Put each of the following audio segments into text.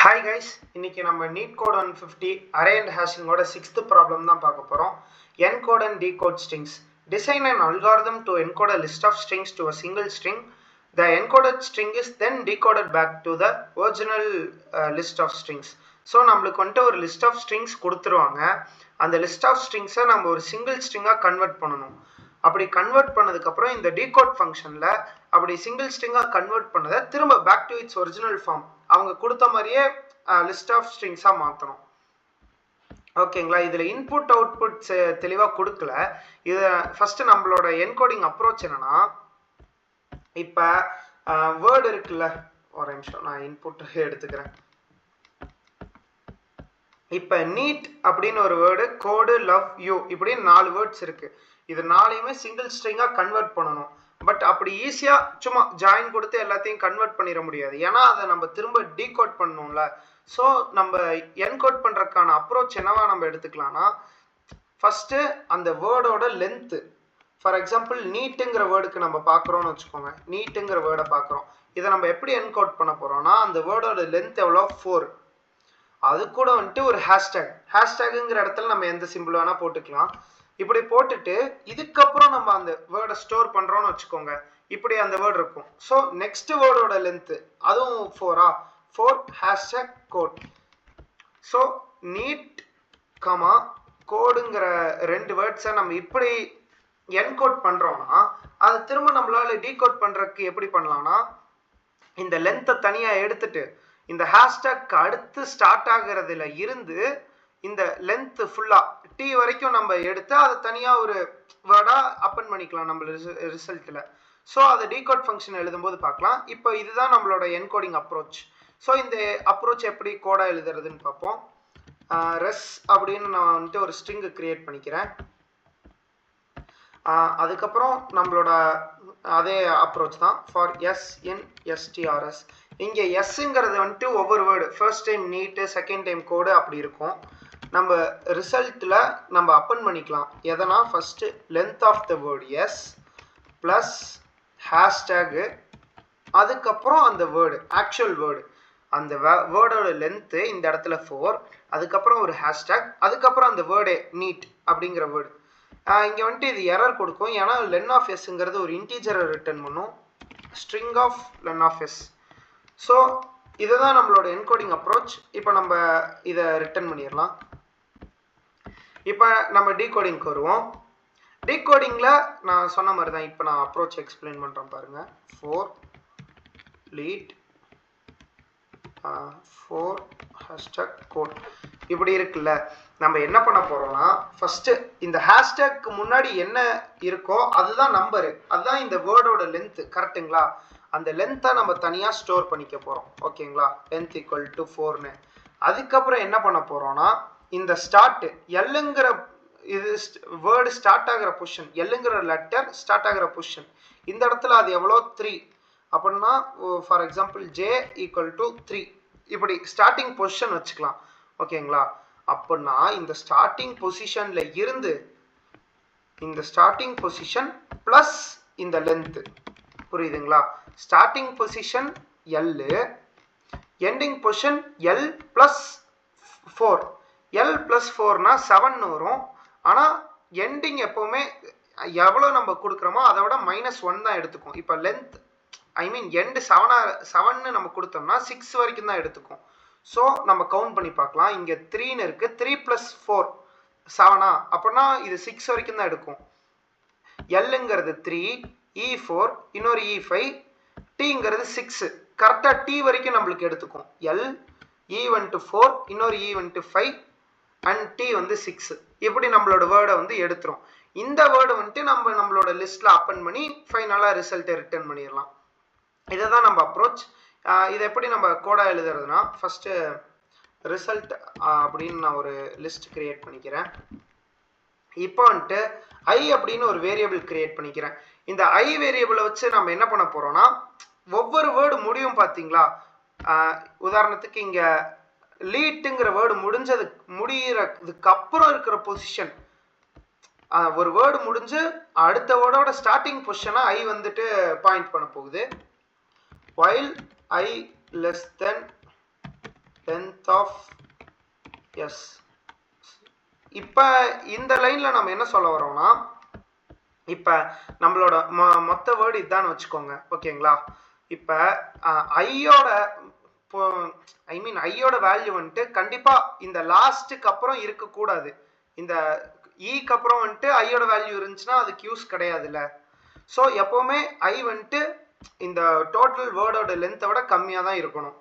Hi guys, இன்னைக்கு நம்ம NEET code 150 array and hashing ஓட 6th problem தான் பார்க்க போறோம். Encode and decode strings. Design an algorithm to encode a list of strings to a single string. The encoded string is then decoded back to the original list of strings. So நம்மளுக்கு வந்து ஒரு list of strings கொடுத்துருவாங்க. அந்த list of strings நம்ம ஒரு single string convert பண்ணனும். அப்படி convert பண்ணதுக்கு அப்புறம் இந்த decode functionல அப்படி single string கன்வர்ட் பண்ணதை திரும்ப back to its original form அவங்க கொடுத்த மாதிரியே லிஸ்ட் ஆஃப் ஸ்ட்ரிங்ஸா மாத்தணும். ஓகேங்களா, இதுல இன்புட் அவுட்புட் தெளிவா கொடுக்கல. இது ஃபர்ஸ்ட் நம்மளோட என்கோடிங் அப்ரோச் என்னன்னா, இப்ப வேர்டு இருக்குல்ல, ஒரு நிமிஷம் நான் இன்புட் எடுத்துக்கிறேன். இப்ப நீட் அப்படின்னு ஒரு வேர்டு, கோடு, லவ், யூ இப்படி 4 வேர்ட்ஸ் இருக்கு. இது 4யுமே சிங்கிள் ஸ்ட்ரிங்கா கன்வெர்ட் பண்ணணும். பட் அப்படி ஈஸியா சும்மா ஜாயின் கொடுத்து எல்லாத்தையும் கன்வெர்ட் பண்ணிட முடியாது. ஏன்னா அதை நம்ம திரும்ப டீகோட் பண்ணணும்ல. ஸோ நம்ம என்கோட் பண்றதுக்கான அப்ரோச் என்னவா நம்ம எடுத்துக்கலாம்னா, ஃபர்ஸ்ட் அந்த வேர்டோட லென்த். ஃபார் எக்ஸாம்பிள் நீட்டுங்கிற வேர்டுக்கு நம்ம பார்க்குறோம்னு வச்சுக்கோங்க. நீட்டுங்கிற வேர்டை பார்க்குறோம். இதை நம்ம எப்படி என்கோட் பண்ண போறோம்னா, அந்த வேர்டோட லென்த் எவ்வளோ 4. அது கூட வந்துட்டு ஒரு ஹேஷ்டேக். ஹேஷ்டேக்குங்கிற இடத்துல நம்ம எந்த சிம்பிள் வேணா போட்டுக்கலாம். இப்படி போட்டுட்டு இதுக்கப்புறம் நம்ம அந்த வேர்டை ஸ்டோர் பண்றோம்னு வச்சுக்கோங்க. இப்படி அந்த வேர்டு இருக்கும். ஸோ நெக்ஸ்ட் வேர்டோட லென்த் அதுவும் 4 hashtag code. So need comma கோடுங்கிற 2 வேர்ட்ஸை நம்ம இப்படி என்கோட் பண்றோம்னா, அதை திரும்ப நம்மளால டீகோட் பண்றதுக்கு எப்படி பண்ணலாம்னா, இந்த லென்த்தை தனியா எடுத்துட்டு இந்த ஹேஷ்டேக் அடுத்து ஸ்டார்ட் ஆகுறதுல இருந்து இந்த லென்த் ஃபுல்லா டி வரைக்கும் நம்ம எடுத்து அதை தனியா ஒரு வேர்டா அப்பன் பண்ணிக்கலாம் நம்ம ரிசல்ட்ல. ஸோ அதை டீகோட் ஃபங்க்ஷன் எழுதும்போது பார்க்கலாம். இப்போ இதுதான் நம்மளோட என்கோடிங் அப்ரோச். ஸோ இந்த அப்ரோச் எப்படி கோடா எழுதுறதுன்னு பார்ப்போம். ரெஸ் அப்படின்னு நான் வந்துட்டு ஒரு ஸ்ட்ரிங் கிரியேட் பண்ணிக்கிறேன். அதுக்கப்புறம் நம்மளோட அதே அப்ரோச் தான் ஃபார் SNSTRS. இங்கே எஸ்ங்கிறது வந்துட்டு ஒவ்வொரு வேர்டு, ஃபர்ஸ்ட் டைம் நீட்டு, செகண்ட் டைம் கோடு அப்படி இருக்கும். நம்ம ரிசல்ட்ல நம்ம அப்பன் பண்ணிக்கலாம். எதனா first length of the word S plus hashtag, அதுக்கப்புறம் அந்த வேர்டு ஆக்சுவல் வேர்டு, அந்த வேர்டோட லென்த்து இந்த இடத்துல 4, அதுக்கப்புறம் ஒரு ஹேஷ்டேக், அதுக்கப்புறம் அந்த வேர்டே நீட் அப்படிங்கிற வேர்டு. இங்கே வந்துட்டு இது எரர் கொடுக்கும். ஏன்னா லென் ஆஃப் எஸ்ங்கிறது ஒரு இன்டீஜரை ரிட்டர்ன் பண்ணும், string of len of S. So இதுதான் நம்மளோட என்கோடிங் அப்ரோச். இப்போ நம்ம இதை ரிட்டர்ன் பண்ணிடலாம். இப்போ நம்ம டீகோடிங்க்கு வருவோம். டீகோடிங்கில் நான் சொன்ன மாதிரி தான் இப்போ நான் அப்ரோச் எக்ஸ்பிளைன் பண்ணுறேன் பாருங்க. 4 லீட் 4 ஹேஷ்டேக் கோட் இப்படி இருக்குல்ல. நம்ம என்ன பண்ண போறோம்னா, ஃபர்ஸ்ட் இந்த ஹேஷ்டேக்கு முன்னாடி என்ன இருக்கோ அதுதான் நம்பரு, அதுதான் இந்த வேர்டோட லென்த். கரெக்டுங்களா? அந்த லென்த்தை நம்ம தனியா ஸ்டோர் பண்ணிக்க போறோம். ஓகேங்களா? லென்த் ஈக்குவல் டு 4ன்னு. அதுக்கப்புறம் என்ன பண்ண போறோம்னா, இந்த ஸ்டார்ட் எல்லுங்கிற இது வேர்டு ஸ்டார்ட் ஆகிற பொசிஷன், எல்லுங்கிற லெட்டர் ஸ்டார்ட் ஆகிற பொசிஷன், இந்த இடத்துல அது எவ்வளோ 3 அப்படின்னா, for example J equal to 3 இப்படி ஸ்டார்டிங் பொசிஷன் வச்சுக்கலாம். ஓகேங்களா? அப்படின்னா இந்த ஸ்டார்டிங் பொசிஷன்ல இருந்து இந்த ஸ்டார்டிங் பொசிஷன் பிளஸ் இந்த லென்த், புரியுதுங்களா? Starting position L, ending position L plus 4. L plus 4னா 7 வரும். ஆனால் எண்டிங் எப்பவுமே எவ்வளோ நம்ம கொடுக்குறோமோ அதை விட -1 தான் எடுத்துக்கும். இப்போ லென்த் எண்டு 7 நம்ம கொடுத்தோம்னா 6 வரைக்கும் தான் எடுத்துக்கும். ஸோ நம்ம கவுண்ட் பண்ணி பார்க்கலாம். இங்கே 3ன்னு இருக்கு, 3 + 4 7 அப்படின்னா இது 6 வரைக்கும் தான் எடுக்கும். எல்லுங்கிறது 3, E4, இன்னொரு E5, டீங்கிறது 6, கரெக்டாக டி வரைக்கும் நம்மளுக்கு எடுத்துக்கும். எல் E1 to 4, இன்னொரு E1 to 5 அண்ட் டி 6. இப்படி நம்மளோட வேர்டை எடுத்துரும். இந்த வேர்டை நம்மளோட லிஸ்ட்ல அப்பன் பண்ணி ஃபைனலாக ரிசல்ட்டை ரிட்டர்ன் பண்ணிடலாம். இதை தான் நம்ம அப்ரோச். இதை எப்படி நம்ம கோடா எழுதுறதுனா, ஃபர்ஸ்ட் ரிசல்ட் அப்படின்னு நான் ஒரு லிஸ்ட் கிரியேட் பண்ணிக்கிறேன். இப்போ ஐ அப்படின்னு ஒரு வேரியபிள் கிரியேட் பண்ணிக்கிறேன். இந்த ஐ வேரியபிளை வச்சு நம்ம என்ன பண்ண போறோம்னா, ஒவ்வொரு வேர்டு முடியும் பார்த்தீங்களா. உதாரணத்துக்கு இங்க லீட்டுங்கிற வேர்டு முடியறதுக்கு அப்புறம் இருக்கிற பொசிஷன், ஒரு வேர்டு முடிஞ்சு அடுத்த வேர்டோட ஸ்டார்டிங் பொசிஷனை ஐ பாயிண்ட் பண்ண போகுது. while I less than length of s. இப்போ இந்த லைன்ல நம்ம என்ன சொல்ல வரோம்னா, இப்போ நம்மளோட மொத்த வேர்டு இதான்னு வச்சுக்கோங்க, ஓகேங்களா? இப்போ ஐயோட ஐயோட வேல்யூ வந்துட்டு கண்டிப்பா இந்த லாஸ்ட்டுக்கு அப்புறம் இருக்கக்கூடாது. இந்த ஈக்கு அப்புறம் வந்துட்டு ஐயோட வேல்யூ இருந்துச்சுன்னா அதுக்கு யூஸ் கிடையாதுல்ல. ஸோ எப்பவுமே ஐ வந்துட்டு இந்த டோட்டல் வேர்டோட லென்த்தை விட கம்மியாக தான் இருக்கணும்.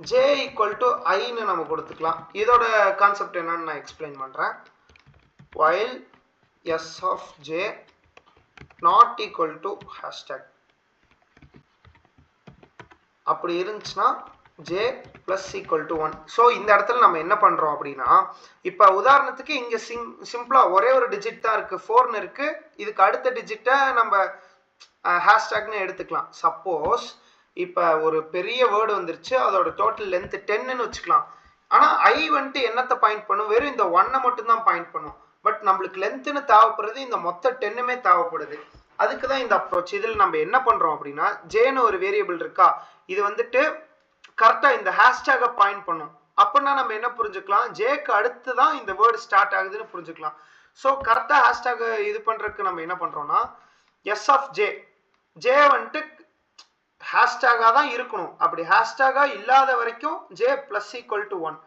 j equal to ஐன்னு நம்ம கொடுத்துக்கலாம். இதோட கான்செப்ட் என்னன்னு நான் எக்ஸ்பிளைன் பண்றேன். while s of j not equal to hashtag அப்படி இருந்துச்சுன்னா j plus equal to 1. So இந்த இடத்துல நம்ம என்ன பண்றோம் அப்படின்னா, இப்போ உதாரணத்துக்கு இங்க சிம்பிளா ஒரே ஒரு டிஜிட் தான் இருக்கு, 4ன்னு இருக்கு. இதுக்கு அடுத்த டிஜிட்டை நம்ம ஹேஷ்டேக்னு எடுத்துக்கலாம். சப்போஸ் இப்போ ஒரு பெரிய வேர்டு வந்துருச்சு, அதோட டோட்டல் லென்த் 10ன்னு வச்சுக்கலாம். ஆனால் ஐ வந்துட்டு என்னத்தை பாயிண்ட் பண்ணும், வெறும் இந்த 1 மட்டும் தான் பாயிண்ட் பண்ணும். பட் நம்மளுக்கு லென்த்னு தேவைப்படுறது இந்த மொத்த 10மே தேவைப்படுது. அதுக்கு தான் இந்த அப்ரோச். இதில் நம்ம என்ன பண்ணுறோம் அப்படின்னா, ஜேன்னு ஒரு வேரியபிள் இருக்கா, இது வந்துட்டு கரெக்டாக இந்த ஹேஷ்டேகை பாயிண்ட் பண்ணும். அப்படின்னா நம்ம என்ன புரிஞ்சுக்கலாம், ஜேக்கு அடுத்து தான் இந்த வேர்டு ஸ்டார்ட் ஆகுதுன்னு புரிஞ்சுக்கலாம். ஸோ கரெக்டாக ஹேஷ்டேக் இது பண்ணுறதுக்கு நம்ம என்ன பண்ணுறோம்னா, எஸ் ஆஃப் ஜே, ஜே வந்துட்டு ஹேஷ்டேகாக தான் இருக்கணும். அப்படி ஹேஷ்டேகாக இல்லாத வரைக்கும் ஜே பிளஸ் ஈக்குவல் டு 1.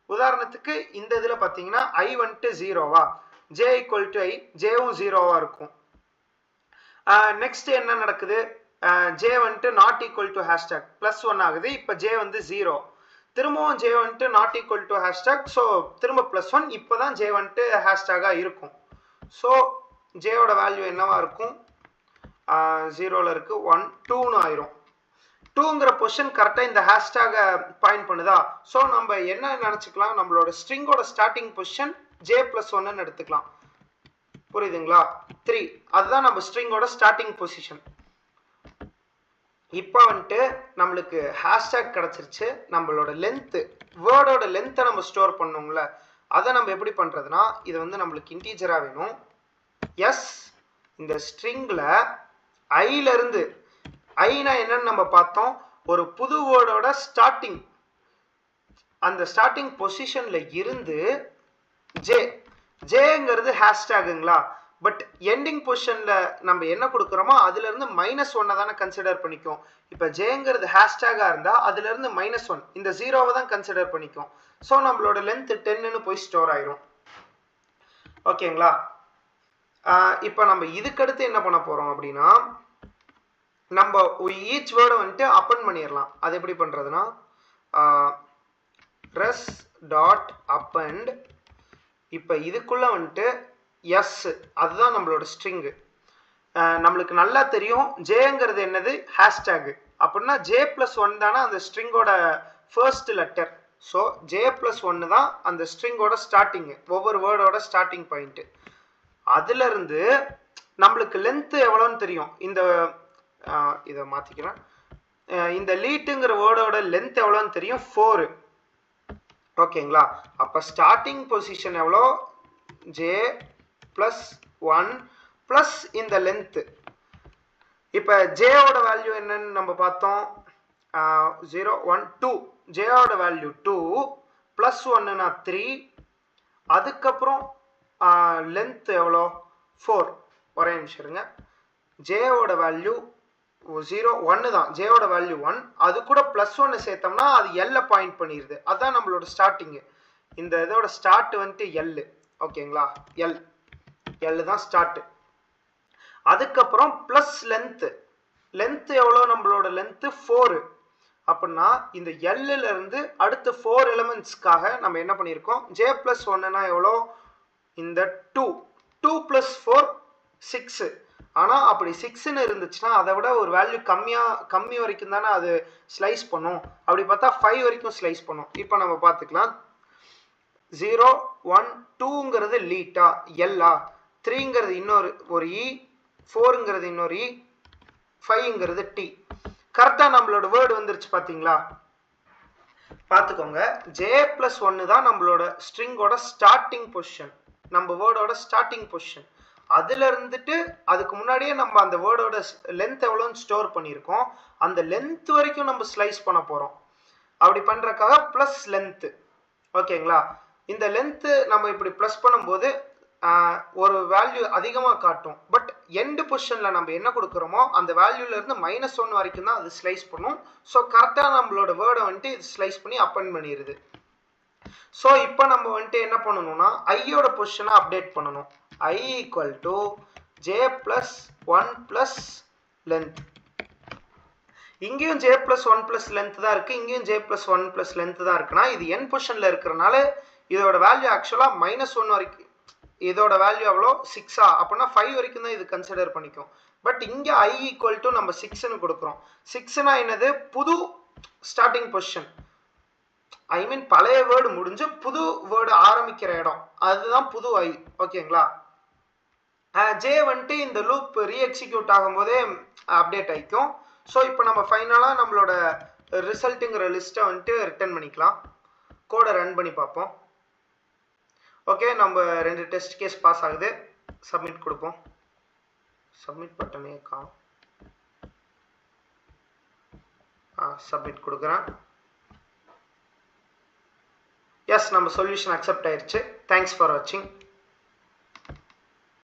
உதாரணத்துக்கு இந்த இதில் பார்த்தீங்கன்னா ஐ வந்துட்டு 0வா, ஜே ஈக்குவல் டு ஐ, ஜேவும் 0வா இருக்கும். நெக்ஸ்ட் என்ன நடக்குது, ஜே வந்துட்டு not equal to hashtag plus 1 ஆகுது. இப்போ ஜே வந்து 0, திரும்பவும் ஜே வந்துட்டு not equal to hashtag, so திரும்ப பிளஸ் 1. இப்போ தான் ஜே வந்துட்டு ஹேஷ்டேகாக இருக்கும். ஸோ ஜேயோட வேல்யூ என்னவா இருக்கும், 0ல் இருக்கு, 1 2ன்னு ஆயிரும். 2ங்கிற பொசிஷன் கரெக்டாக இந்த ஹேஷ்டேகை பாயிண்ட் பண்ணுதா. ஸோ நம்ம என்ன நினச்சிக்கலாம், நம்மளோட ஸ்ட்ரிங்கோட ஸ்டார்டிங் பொசிஷன் ஜே பிளஸ் 1ன்னு எடுத்துக்கலாம். புரியுதுங்களா? 3 அதுதான் நம்ம ஸ்ட்ரிங்கோட ஸ்டார்டிங் பொசிஷன். இப்போ வந்துட்டு நம்மளுக்கு ஹேஷ்டேக் கிடச்சிருச்சு. நம்மளோட லென்த்து, வேர்டோட லென்த்தை நம்ம ஸ்டோர் பண்ணோம்ல, அதை நம்ம எப்படி பண்ணுறதுனா, இது வந்து நம்மளுக்கு இன்டீஜராக வேணும். எஸ் இந்த ஸ்ட்ரிங்கில் ஐலேருந்து, ஐனா என்னன்னு நம்ம பார்த்தோம், ஒரு புது வேர்டோட ஸ்டார்டிங், அந்த ஸ்டார்டிங் பொசிஷனில் இருந்து ஜே, ஜேங்கிறது ஹேஷ்டேகுங்களா. பட் எண்டிங் பொசிஷனில் நம்ம என்ன கொடுக்குறோமோ அதுலேருந்து -1 தானே கன்சிடர் பண்ணிக்கும். இப்போ ஜேங்கிறது ஹேஷ்டேகாக இருந்தால் அதுலேருந்து -1, இந்த 0வை தான் கன்சிடர் பண்ணிக்கும். ஸோ நம்மளோட லென்த் 10ன்னு போய் ஸ்டோர் ஆயிரும். ஓகேங்களா? இப்போ நம்ம இதுக்கடுத்து என்ன பண்ண போகிறோம் அப்படின்னா, நம்ம ஈச் வேர்டை வந்துட்டு அப்பன் பண்ணிடலாம். அது எப்படி பண்ணுறதுனா, res டாட் அப்பண்ட், இப்போ இதுக்குள்ளே வந்துட்டு எஸ், அதுதான் நம்மளோட ஸ்ட்ரிங்கு. நம்மளுக்கு நல்லா தெரியும் ஜேங்கிறது என்னது, ஹேஷ்டேகு. அப்படின்னா ஜே பிளஸ் 1 தானே அந்த ஸ்ட்ரிங்கோட first letter. So J plus 1 தான் அந்த ஸ்ட்ரிங்கோட ஸ்டார்டிங்கு, ஒவ்வொரு வேர்டோட ஸ்டார்டிங் பாயிண்ட்டு. அதுலேருந்து நம்மளுக்கு லென்த்து எவ்வளோன்னு தெரியும். இந்த இதை மாற்றிக்கிறேன், இந்த லீட்டுங்கிற வேர்டோட லென்த் எவ்வளோன்னு தெரியும், 4. ஓகேங்களா? அப்போ ஸ்டார்டிங் பொசிஷன் எவ்வளோ, ஜே பிளஸ் 1 பிளஸ் இந்த லென்த்து. இப்போ ஜேவோட வேல்யூ என்னன்னு நம்ம பார்த்தோம், 0 1 2, ஜேவோட வேல்யூ 2 பிளஸ் 1னா 3, அதுக்கப்புறம் லென்த் எவ்வளோ, 4. ஒரே நிமிஷம் இருங்க, ஜேவோட வேல்யூ 0 1 தான், ஜேவோட வேல்யூ 1, அது கூட பிளஸ் 1 சேர்த்தோம்னா அது எல்ல பாயிண்ட் பண்ணிடுது. அதுதான் நம்மளோட ஸ்டார்டிங்கு. இந்த இதோட ஸ்டார்ட் வந்துட்டு எல். ஓகேங்களா? எல் தான் ஸ்டார்ட். அதுக்கப்புறம் பிளஸ் லென்த்து, லென்த் எவ்வளோ, நம்மளோட லென்த்து 4. அப்படின்னா இந்த எல்ல இருந்து அடுத்த 4 எலிமெண்ட்ஸ்க்காக நம்ம என்ன பண்ணியிருக்கோம், ஜே பிளஸ் 1னா எவ்வளோ, இந்த 2 பிளஸ் 4 6. ஆனால் அப்படி 6ன்னு இருந்துச்சுன்னா அதை விட ஒரு வேல்யூ கம்மி வரைக்கும் தானே அது ஸ்லைஸ் பண்ணும். அப்படி பார்த்தா 5 வரைக்கும் ஸ்லைஸ் பண்ணும். இப்போ நம்ம பார்த்துக்கலாம், 0 1 2ங்கிறது லீட்டா எல்லா, 3ங்கிறது இன்னொரு ஒரு இ, 4ங்கிறது இன்னொரு இ, 5ங்கிறது டி. கரெக்டாக நம்மளோட வேர்டு வந்துருச்சு பார்த்தீங்களா? பார்த்துக்கோங்க, ஜே பிளஸ் 1 தான் நம்மளோட ஸ்ட்ரிங்கோட ஸ்டார்டிங் பொசிஷன், நம்ம வேர்டோட ஸ்டார்டிங் பொசிஷன். அதில் இருந்துட்டு அதுக்கு முன்னாடியே நம்ம அந்த வேர்டோட லென்த் எவ்வளோன்னு ஸ்டோர் பண்ணியிருக்கோம். அந்த லென்த் வரைக்கும் நம்ம ஸ்லைஸ் பண்ண போகிறோம். அப்படி பண்ணுறதுக்காக ப்ளஸ் லென்த்து. ஓகேங்களா? இந்த லென்த்து நம்ம இப்படி ப்ளஸ் பண்ணும்போது ஒரு வேல்யூ அதிகமாக காட்டும். பட் எண்டு பொசிஷனில் நம்ம என்ன கொடுக்குறோமோ அந்த வேல்யூலேருந்து -1 வரைக்கும் தான் அது ஸ்லைஸ் பண்ணும். ஸோ கரெக்டாக நம்மளோட வேர்டை வந்துட்டு இது ஸ்லைஸ் பண்ணி அப்பெண்ட் பண்ணிடுது. ஸோ இப்போ நம்ம வந்துட்டு என்ன பண்ணணும்னா ஐயோட பொசிஷனை அப்டேட் பண்ணணும். I equal to j + 1 + length. இங்கேயும் j + 1 + லென்த் தான் இருக்குது, இங்கேயும் j + 1 + லென்த் தான் இருக்குன்னா இது n பொசிஷனில் இருக்கிறனால இதோட வேல்யூ ஆக்சுவலாக -1 வரைக்கும். இதோட வேல்யூ எவ்வளோ 6 அப்படின்னா 5 வரைக்கும் தான் இது கன்சிடர் பண்ணிக்கும். பட் இங்கே I ஈக்குவல் டு நம்ம 6ன்னு கொடுக்குறோம். 6னா என்னது? புது ஸ்டார்டிங் பொசிஷன். ஐ மீன் பழைய வேர்டு முடிஞ்சு புது வேர்டு ஆரம்பிக்கிற இடம், அதுதான் புது I. ஓகேங்களா? ஜே வந்துட்டு இந்த லூப் ரீஎக்ஸிக்யூட் ஆகும்போதே அப்டேட் ஆகிக்கும். ஸோ இப்போ நம்ம ஃபைனலாக நம்மளோட ரிசல்ட்டுங்கிற லிஸ்ட்டை வந்துட்டு ரிட்டர்ன் பண்ணிக்கலாம். கோடை ரன் பண்ணி பார்ப்போம். ஓகே, நம்ம 2 டெஸ்ட் கேஸ் பாஸ் ஆகுது. சப்மிட் கொடுப்போம். சப்மிட் பட்டனே காணும். சப்மிட் கொடுக்குறேன். எஸ், நம்ம சொல்யூஷன் அக்செப்ட் ஆயிடுச்சு. தேங்க்ஸ் ஃபார் வாட்சிங்.